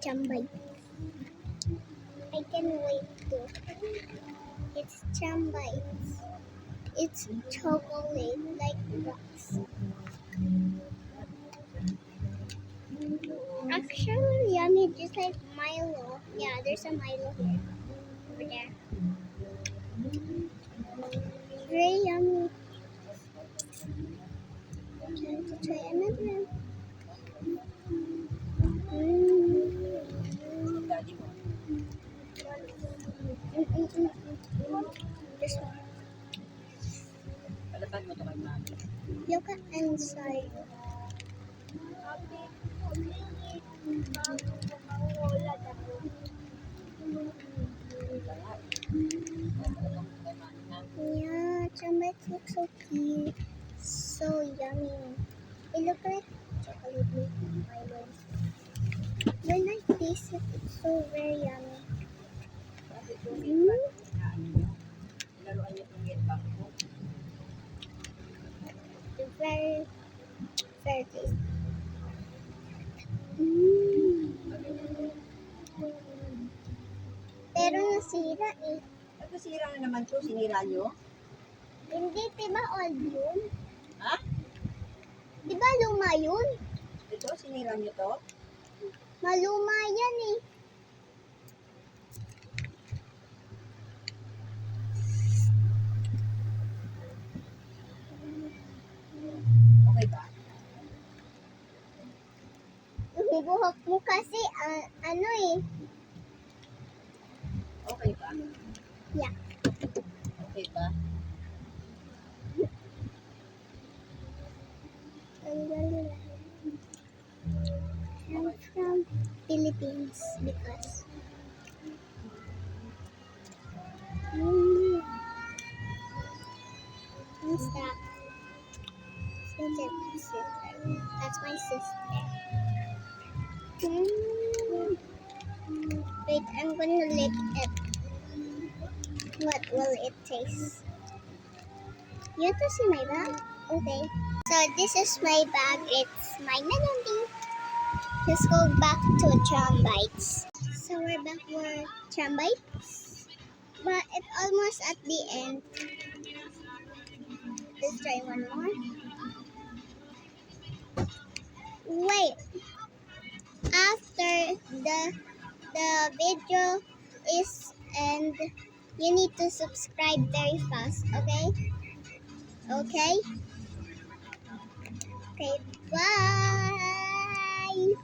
Chambay. I can wait to. It's Chambay. It's chocolate like rocks. Actually yummy, just like Milo. Yeah, there's a Milo here. Over there. Very yummy. Time to try another one. This one. Look at inside. Yeah, Chambay looks so cute. So yummy. It looks like chocolate milk Milo. When I taste it, it's so very yummy. Very, very tasty. Pero nasira eh. Nagkasira na naman to, sinira nyo? Hindi, diba old yun? Ha? Diba luma yun? Ito, sinira nyo to? Maluma yan eh. Okay ba? Yung buhok mo kasi, ano eh. Okay ba? Yeah. Okay ba? Ang galing. I'm from Philippines because what's that? That's my sister. Wait, I'm gonna lick it. What will it taste? You have to see my bag? Okay. So this is my bag. It's my melody. Let's go back to Chambites. So we're back for Chambites. But it's almost at the end. Let's try one more. Wait. After the video is end, you need to subscribe very fast, okay? Okay? Okay, bye!